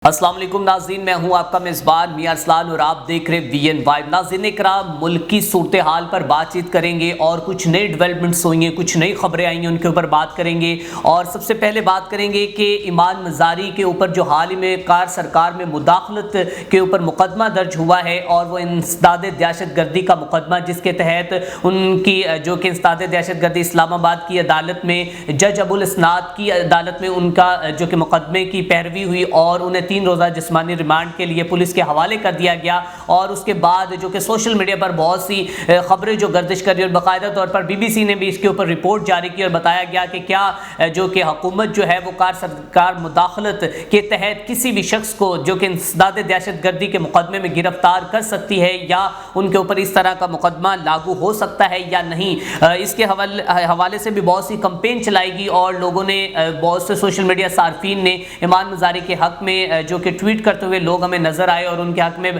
السلام علیکم ناظرین، میں ہوں آپ کا میزبان میاں ارسلان اور آپ دیکھ رہے VN وائب۔ ناظرین اکرام، ملک کی صورتحال پر بات چیت کریں گے اور کچھ نئی ڈیولپمنٹس ہوئی ہیں، کچھ نئی خبریں آئی ہیں، ان کے اوپر بات کریں گے۔ اور سب سے پہلے بات کریں گے کہ ایمان مزاری کے اوپر جو حال ہی میں کار سرکار میں مداخلت کے اوپر مقدمہ درج ہوا ہے، اور وہ انسداد دہشت گردی کا مقدمہ، جس کے تحت ان کی جو کہ انسداد دہشت گردی اسلام آباد کی عدالت میں جج ابو الاسناد کی عدالت میں ان کا جو کہ مقدمے کی پیروی ہوئی اور انہیں 3 روزہ جسمانی ریمانڈ کے لیے پولیس کے حوالے کر دیا گیا۔ اور اس کے بعد جو کہ سوشل میڈیا پر بہت سی خبریں جو گردش کر رہی اور باقاعدہ طور پر BBC نے بھی اس کے اوپر رپورٹ جاری کی اور بتایا گیا کہ کیا جو کہ حکومت جو ہے وہ کار سرکار مداخلت کے تحت کسی بھی شخص کو جو کہ انسداد دہشت گردی کے مقدمے میں گرفتار کر سکتی ہے، یا ان کے اوپر اس طرح کا مقدمہ لاگو ہو سکتا ہے یا نہیں۔ اس کے حوالے سے بھی بہت سی کمپین چلائی گئی اور لوگوں نے، بہت سے سوشل میڈیا صارفین نے ایمان مزاری کے حق میں جو کہ ٹویٹ کرتے ہوئے لوگ ہمیں نظر آئے اور ان کے حق میں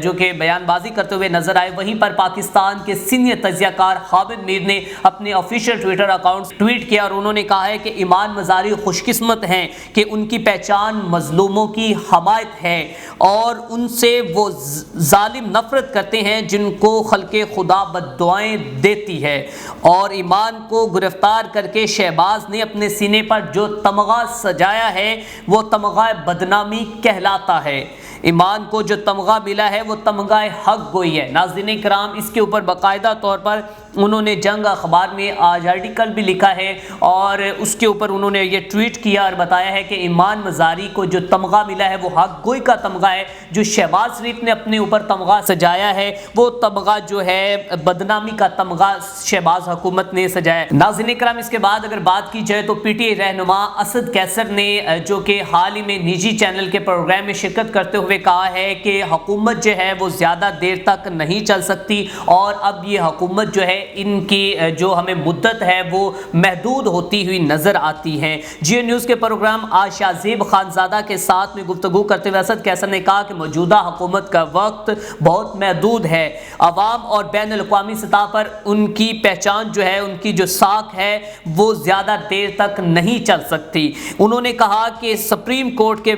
جو کہ بیان بازی کرتے ہوئے نظر آئے۔ وہیں پر پاکستان کے سینئر تجزیہ کار حامد میر نے اپنے آفیشیل ٹویٹر اکاؤنٹ ٹویٹ کیا اور انہوں نے کہا ہے کہ ایمان مزاری خوش قسمت ہیں کہ ان کی پہچان مظلوموں کی حمایت ہے، اور ان سے وہ ظالم نفرت کرتے ہیں جن کو خلق خدا بد دعائیں دیتی ہے۔ اور ایمان کو گرفتار کر کے شہباز نے اپنے سینے پر جو تمغہ سجایا ہے وہ تمغہ بدنامی کہلاتا ہے۔ ایمان کو جو تمغہ ملا ہے وہ تمغہ حق گوئی ہے۔ ناظرین کرام، اس کے اوپر باقاعدہ طور پر انہوں نے جنگ اخبار میں آج آرٹیکل بھی لکھا ہے اور اس کے اوپر انہوں نے یہ ٹویٹ کیا اور بتایا ہے کہ ایمان مزاری کو جو تمغہ ملا ہے وہ حق گوئی کا تمغہ ہے۔ جو شہباز شریف نے اپنے اوپر تمغہ سجایا ہے وہ تمغہ جو ہے بدنامی کا تمغہ شہباز حکومت نے سجایا ہے۔ ناظرین کرام، اس کے بعد اگر بات کی جائے تو PTI رہنما اسد قیصر نے جو کہ حال ہی میں نجی چینل کے پروگرام میں شرکت کرتے ہوئے کہا ہے کہ حکومت جو ہے وہ زیادہ دیر تک نہیں چل سکتی، اور اب یہ حکومت جو ہے ان کی جو ہمیں مدت ہے وہ محدود ہوتی ہوئی نظر آتی ہے۔ جیو نیوز کے پروگرام آج شاہزیب خانزادہ کے ساتھ میں گفتگو کرتے ہوئے اسد قیصر نے کہا کہ موجودہ حکومت کا وقت بہت محدود ہے، عوام اور بین الاقوامی سطح پر ان کی پہچان جو ہے، ان کی جو ساکھ ہے وہ زیادہ دیر تک نہیں چل سکتی۔ انہوں نے کہا کہ سپریم کورٹ کے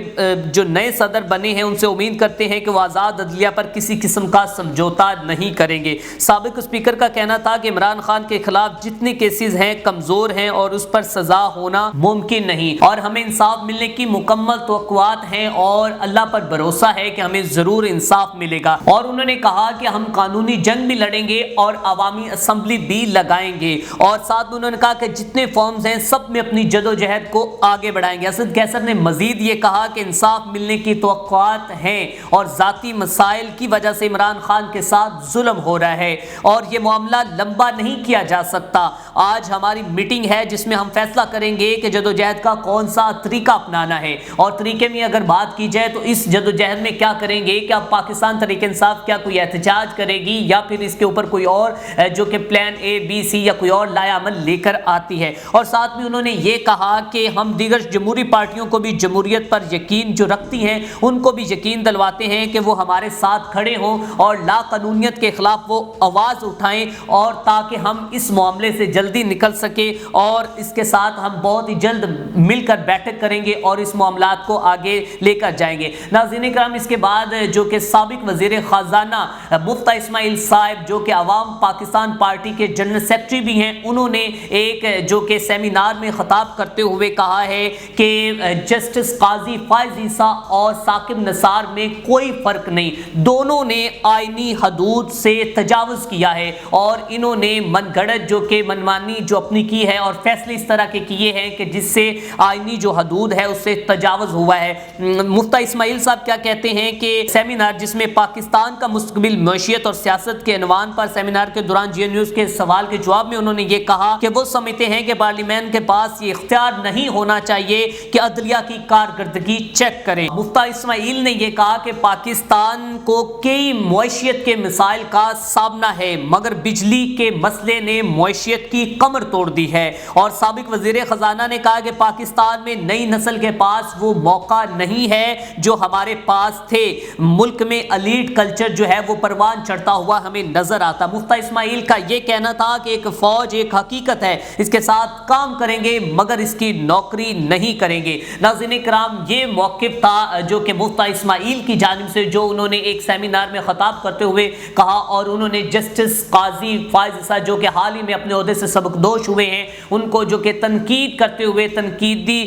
جو نئے صدر بنے ہیں ان سے امید کرتے ہیں کہ وہ آزاد عدلیہ پر کسی قسم کا سمجھوتا نہیں کریں گے۔ سابق اسپیکر کا کہنا تھا کہ عمران خان کے خلاف جتنے کیسز ہیں کمزور ہیں اور اس پر سزا ہونا ممکن نہیں، اور ہمیں انصاف ملنے کی مکمل توقعات ہیں اور اللہ پر بھروسہ ہے کہ ہمیں ضرور انصاف ملے گا۔ اور انہوں نے کہا کہ ہم قانونی جنگ بھی لڑیں گے اور عوامی اسمبلی بھی لگائیں گے، اور ساتھ میں انہوں نے کہا کہ جتنے فارمز ہیں سب میں اپنی جدوجہد کو آگے بڑھائیں گے۔ اسد قیصر نے مزید یہ کہا کہ انصاف ملنے کی توقعات ہیں اور ذاتی مسائل کی وجہ سے عمران خان کے ساتھ ظلم ہو رہا ہے اور یہ معاملہ لمبا نہیں کیا جا سکتا۔ آج ہماری میٹنگ ہے جس میں ہم فیصلہ کریں گے کہ جدوجہد کا کون سا طریقہ اپنانا ہے، اور طریقے میں اگر بات کی جائے تو اس جدوجہد میں کیا کریں گے، کیا پاکستان تحریک انصاف کیا کوئی احتجاج کرے گی یا پھر اس کے اوپر کوئی اور جو کہ پلان A B C یا کوئی اور لایا عمل لے کر آتی ہے۔ اور ساتھ میں انہوں نے یہ کہا کہ ہم دیگر جمہوری پارٹیوں کو بھی جمہوریت پر یقین جو رکھتی ہیں ان کو بھی یقین دلواتے ہیں کہ وہ ہمارے ساتھ کھڑے ہوں اور لا قانونیت کے خلاف وہ آواز اٹھائیں، اور تاکہ ہم اس معاملے سے جلدی نکل سکے، اور اس کے ساتھ ہم بہت ہی جلد مل کر بیٹھک کریں گے اور اس معاملات کو آگے لے کر جائیں گے۔ ناظرین کرام، اس کے بعد جو کہ سابق وزیر خزانہ مفتی اسماعیل صاحب جو کہ عوام پاکستان پارٹی کے جنرل سیکرٹری بھی ہیں، انہوں نے ایک جو کہ سیمینار میں خطاب کرتے ہوئے کہا ہے کہ جسٹس قاضی فائز عیسیٰ اور ثاقب نثار میں کوئی فرق نہیں، دونوں نے آئینی حدود سے تجاوز کیا ہے، اور انہوں نے من گھڑت جو کہ منمانی جو اپنی کی ہے اور فیصلے اس طرح کے کیے ہیں کہ جس سے آئینی جو حدود ہے اس سے تجاوز ہوا ہے۔ مفتی اسماعیل صاحب کیا کہتے ہیں کہ سیمینار جس میں پاکستان کا مستقبل معیشت اور سیاست کے عنوان پر سیمینار کے دوران جیو نیوز کے سوال کے جواب میں انہوں نے یہ کہا کہ وہ سمجھتے ہیں کہ پارلیمنٹ کے پاس یہ اختیار نہیں ہونا چاہیے کہ عدلیہ کی کارکردگی چیک کریں۔ مفتی اسماعیل نے یہ کہا کہ پاکستان کو کئی معیشت کے مسائل کا سامنا ہے مگر بجلی کے مسئلے نے معیشت کی کمر توڑ دی ہے، اور سابق وزیر خزانہ نے کہا کہ پاکستان میں نئی نسل کے پاس وہ موقع نہیں ہے جو ہمارے پاس تھے، ملک میں ایلیٹ کلچر جو ہے وہ پروان چڑھتا ہوا ہمیں نظر آتا۔ مفتیٰ اسماعیل کا یہ کہنا تھا کہ ایک فوج ایک حقیقت ہے، اس کے ساتھ کام کریں گے مگر اس کی نوکری نہیں کریں گے۔ ناظرین کرام، یہ موقف تھا جو کہ مفتیٰ اسماعیل کی جانب سے، جو انہوں نے ایک سیمینار میں خطاب کرتے ہوئے کہا، اور انہوں نے جسٹس قاضی فائز عیسیٰ جو کہ حال ہی میں اپنے عہدے سے سبکدوش ہوئے ہیں ان کو جو کہ تنقید کرتے ہوئے تنقیدی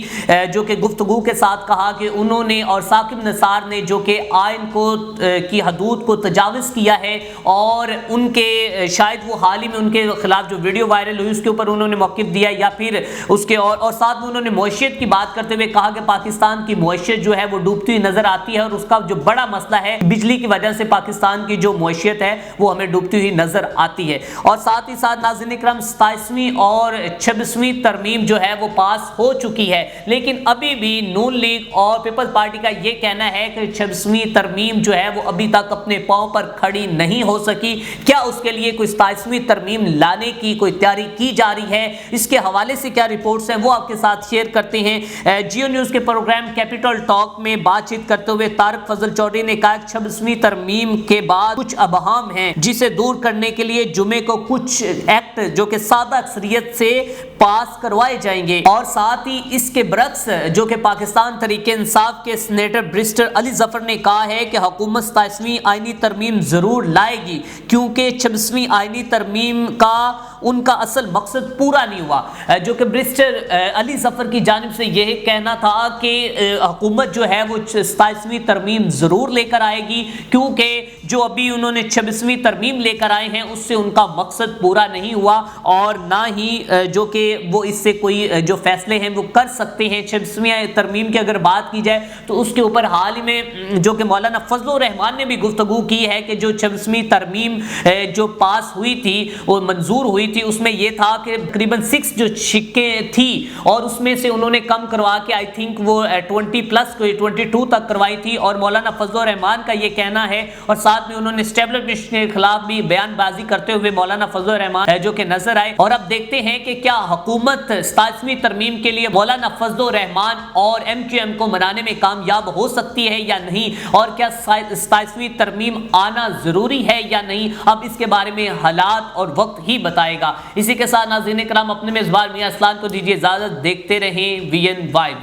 جو کہ گفتگو کے ساتھ کہا کہ انہوں نے اور ثاقب نثار نے جو کہ آئین کو کی حدود کو تجاوز کیا ہے، اور ان کے شاید وہ حال ہی میں ان کے خلاف جو ویڈیو وائرل ہوئی اس کے اوپر انہوں نے موقف دیا، یا پھر اس کے اور ساتھ میں انہوں نے معیشت کی بات کرتے ہوئے کہا کہ پاکستان کی معیشت جو ہے وہ ڈوبتی ہوئی نظر آتی ہے، اور اس کا جو بڑا مسئلہ ہے بجلی کی وجہ سے پاکستان کی جو معیشت ہے وہ ہمیں ڈوبتی ہوئی نظر آتی ہے۔ اور ساتھ ہی ساتھ ناظرین اکرام 27ویں اور 26ویں ترمیم جو ہے وہ پاس ہو چکی ہے، لیکن ابھی بھی نون لیگ اور پیپلز پارٹی کا یہ کہنا ہے کہ 26ویں ترمیم جو ہے وہ ابھی تک اپنے پاؤں پر کھڑی نہیں ہو سکی۔ کیا اس کے لیے کوئی 27ویں ترمیم لانے کی کوئی تیاری کی جا رہی ہے؟ اس کے حوالے سے کیا رپورٹس ہیں وہ آپ کے ساتھ شیئر کرتے ہیں۔ جیو نیوز کے پروگرام کیپٹل ٹاک میں بات چیت کرتے ہوئے طارق فضل چودھری نے کہا کہ 26ویں ترمیم کے بعد کچھ ابہام ہیں جسے دور کرنے کے لیے جمعے کو کچھ ایکٹ جو کہ سادہ اکثریت سے پاس کروائے جائیں گے، اور ساتھ ہی اس کے برعکس جو کہ پاکستان تحریک انصاف کے سینیٹر برسٹر علی ظفر نے کہا ہے کہ حکومت 27ویں آئینی ترمیم ضرور لائے گی کیونکہ 26ویں آئینی ترمیم کا ان کا اصل مقصد پورا نہیں ہوا۔ جو کہ برسٹر علی ظفر کی جانب سے یہ کہنا تھا کہ حکومت جو ہے وہ 27ویں ترمیم ضرور لے کر آئے گی، کیونکہ جو ابھی انہوں نے 26ویں ترمیم لے کر آئے ہیں اس سے ان کا مقصد پورا نہیں ہوا، اور نہ ہی جو کہ وہ اس سے کوئی جو فیصلے ہیں وہ کر سکتے ہیں۔ 26ویں ترمیم کی اگر بات کی جائے تو اس کے اوپر حال ہی میں جو کہ مولانا فضل الرحمان نے بھی گفتگو کی ہے کہ جو 26ویں ترمیم جو پاس ہوئی تھی وہ منظور ہوئی تھی، اس میں یہ تھا کہ تقریباً 6 جو شکیں تھی اور اس میں سے انہوں نے کم کروا کے آئی تھنک وہ 20 پلس 22 تک کروائی تھی، اور مولانا فضل الرحمان کا یہ کہنا ہے، اور ساتھ میں انہوں نے اسٹیبلشمنٹ کے خلاف بھی بیان بازی کرتے ہوئے مولانا فضل الرحمان جو کہ نظر آئے۔ اور اب دیکھتے ہیں کہ کیا حکومت 27ویں ترمیم کے لیے مولانا فضل الرحمان اور MQM کو منانے میں کامیاب ہو سکتی ہے یا نہیں، اور کیا 27ویں ترمیم آنا ضروری ہے یا نہیں، اب اس کے بارے میں حالات اور وقت ہی بتائے گا۔ اسی کے ساتھ ناظرین کرام، اپنے میزبان میاں اسلام کو دیجیے اجازت، دیکھتے رہیں VN Vibes۔